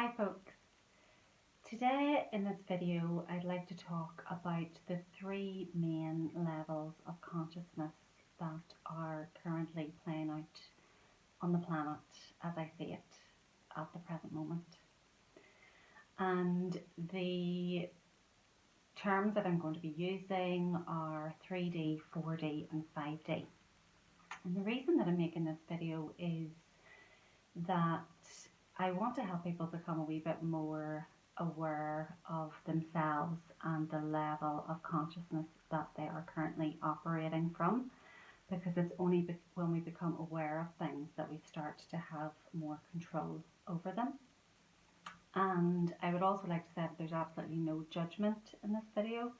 Hi folks, today in this video I'd like to talk about the three main levels of consciousness that are currently playing out on the planet as I see it at the present moment. And the terms that I'm going to be using are 3D, 4D and 5D. And the reason that I'm making this video is that I want to help people become a wee bit more aware of themselves and the level of consciousness that they are currently operating from, because it's only when we become aware of things that we start to have more control over them. And I would also like to say that there's absolutely no judgment in this video,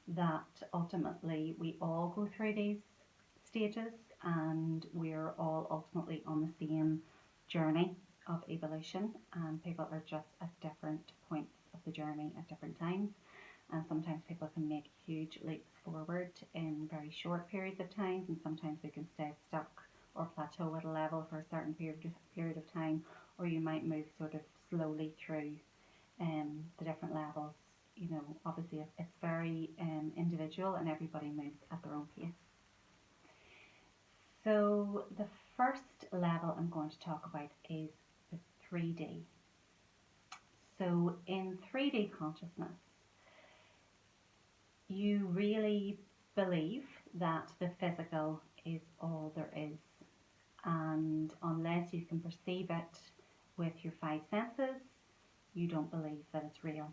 that ultimately we all go through these stages and we're all ultimately on the same journey of evolution, and people are just at different points of the journey at different times, and sometimes people can make huge leaps forward in very short periods of time, and sometimes we can stay stuck or plateau at a level for a certain period of time, or you might move sort of slowly through the different levels. You know, obviously it's very individual and everybody moves at their own pace. So the first level I'm going to talk about is the 3D. So in 3D consciousness, you really believe that the physical is all there is, and unless you can perceive it with your five senses, you don't believe that it's real.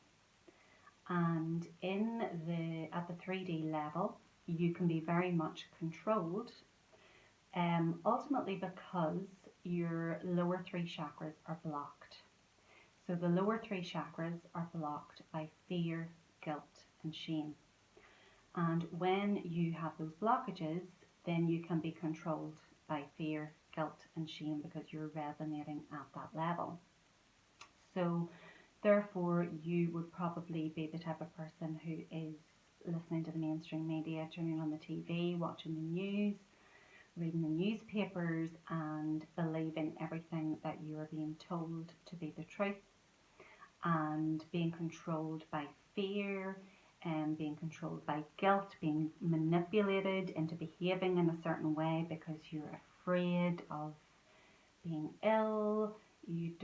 And at the 3D level, you can be very much controlled, ultimately because your lower three chakras are blocked. So the lower three chakras are blocked by fear, guilt and shame. And when you have those blockages, then you can be controlled by fear, guilt and shame, because you're resonating at that level. So therefore you would probably be the type of person who is listening to the mainstream media, turning on the TV, watching the news, reading the newspapers and believing everything that you are being told to be the truth, and being controlled by fear and being controlled by guilt, being manipulated into behaving in a certain way because you're afraid of being ill, you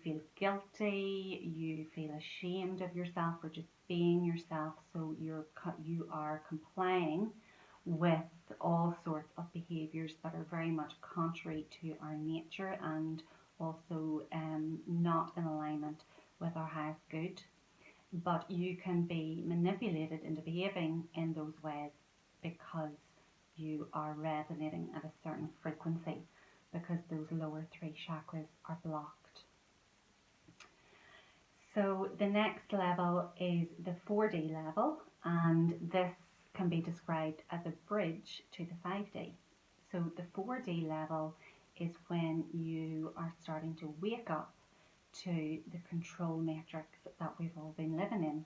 feel guilty, you feel ashamed of yourself for just being yourself, so you are complying with all sorts of behaviours that are very much contrary to our nature, and also not in alignment with our highest good. But you can be manipulated into behaving in those ways because you are resonating at a certain frequency, because those lower three chakras are blocked. So the next level is the 4D level, and this can be described as a bridge to the 5D. So the 4D level is when you are starting to wake up to the control matrix that we've all been living in.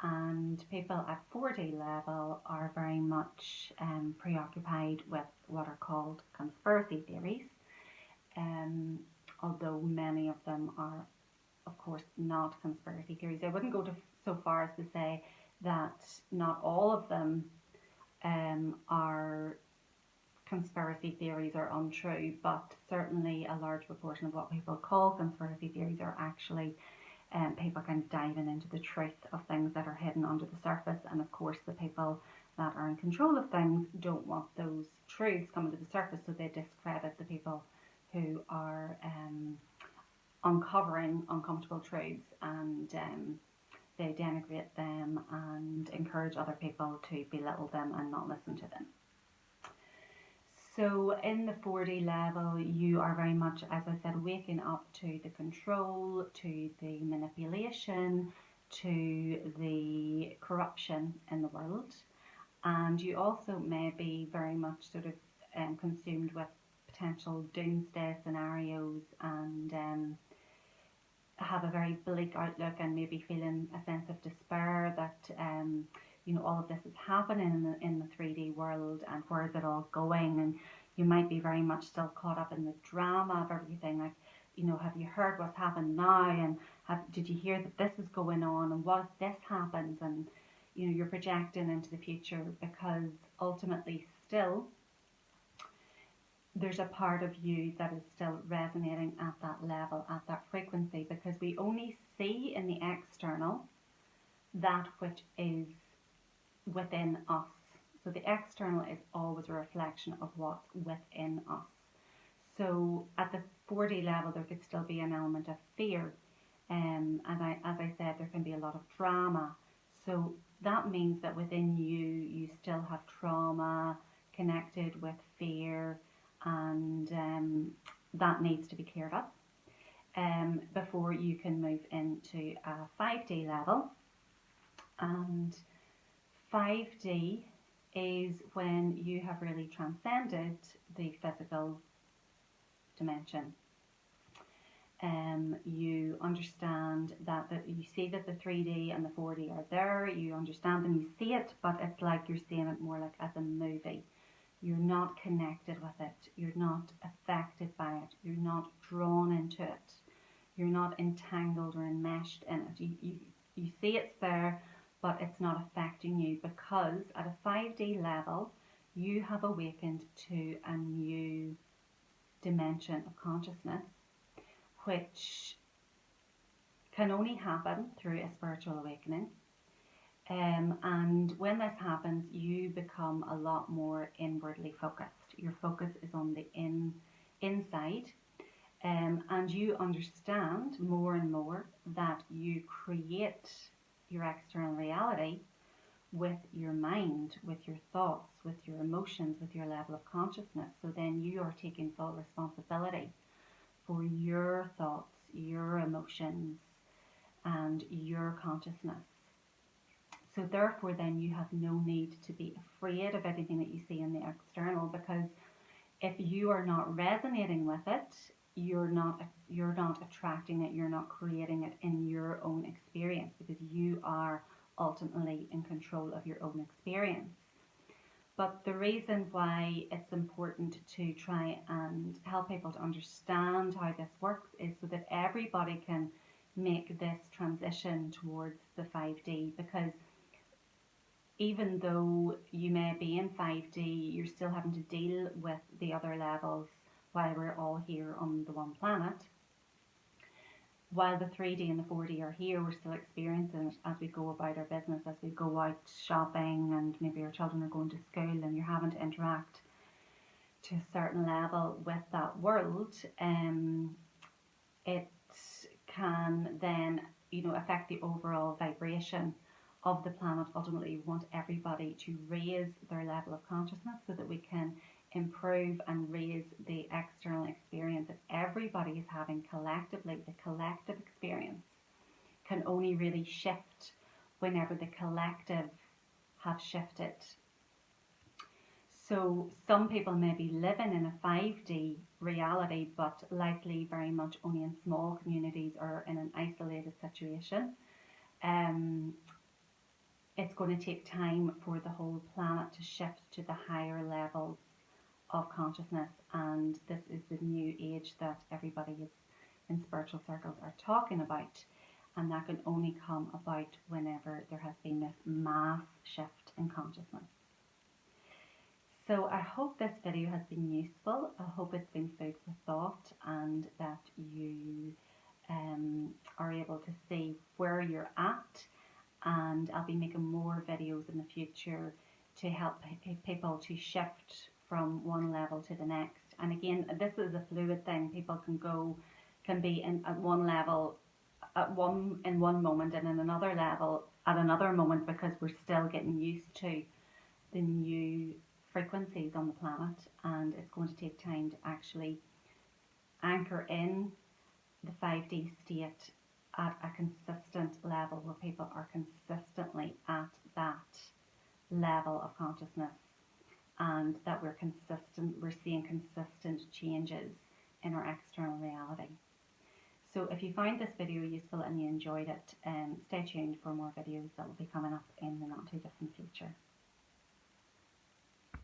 And people at 4D level are very much preoccupied with what are called conspiracy theories, although many of them are, of course, not conspiracy theories. I wouldn't go so far as to say that not all of them are conspiracy theories or untrue, but certainly a large proportion of what people call conspiracy theories are actually people kind of diving into the truth of things that are hidden under the surface. And of course the people that are in control of things don't want those truths coming to the surface, so they discredit the people who are uncovering uncomfortable truths, and they denigrate them and encourage other people to belittle them and not listen to them. So in the 4D level, you are very much, as I said, waking up to the control, to the manipulation, to the corruption in the world. And you also may be very much sort of consumed with potential doomsday scenarios, and have a very bleak outlook, and maybe feeling a sense of despair that you know, all of this is happening in the 3D world, and where is it all going? And you might be very much still caught up in the drama of everything. Like, have you heard what's happened now, and did you hear that this is going on, and what if this happens, and you're projecting into the future, because ultimately still there's a part of you that is still resonating at that level, at that frequency, because we only see in the external that which is within us. So the external is always a reflection of what's within us. So at the 4D level, there could still be an element of fear. As I said, there can be a lot of drama. So that means that within you still have trauma connected with fear, and that needs to be cleared up before you can move into a 5D level. And 5D is when you have really transcended the physical dimension. You understand that you see that the 3D and the 4D are there, you understand them, you see it, but it's like you're seeing it more like as a movie. You're not connected with it, you're not affected by it, you're not drawn into it, you're not entangled or enmeshed in it. You see it's there, but it's not affecting you, because at a 5D level you have awakened to a new dimension of consciousness, which can only happen through a spiritual awakening. And when this happens, you become a lot more inwardly focused. Your focus is on the inside, and you understand more and more that you create your external reality with your mind, with your thoughts, with your emotions, with your level of consciousness. So then you are taking full responsibility for your thoughts, your emotions, and your consciousness. So therefore then you have no need to be afraid of everything that you see in the external, because if you are not resonating with it, you're not attracting it, you're not creating it in your own experience, because you are ultimately in control of your own experience. But the reason why it's important to try and help people to understand how this works is so that everybody can make this transition towards the 5D, because even though you may be in 5D, you're still having to deal with the other levels while we're all here on the one planet. While the 3D and the 4D are here, we're still experiencing it as we go about our business, as we go out shopping, and maybe our children are going to school and you're having to interact to a certain level with that world. It can then, affect the overall vibration of the planet. Ultimately, we want everybody to raise their level of consciousness so that we can improve and raise the external experience that everybody is having collectively. The collective experience can only really shift whenever the collective have shifted. So some people may be living in a 5D reality, but likely very much only in small communities or in an isolated situation. It's going to take time for the whole planet to shift to the higher levels of consciousness, and this is the new age that everybody is in spiritual circles are talking about, and that can only come about whenever there has been this mass shift in consciousness. So I hope this video has been useful. I hope it's been food for thought, and that you are able to see where you're at, and I'll be making more videos in the future to help people to shift from one level to the next. And again, this is a fluid thing. People can be at one level in one moment, and in another level at another moment, because we're still getting used to the new frequencies on the planet, and it's going to take time to actually anchor in the 5D state at a consistent level where people are consistently at that level of consciousness, and that we're seeing consistent changes in our external reality. So if you found this video useful and you enjoyed it, stay tuned for more videos that will be coming up in the not too distant future.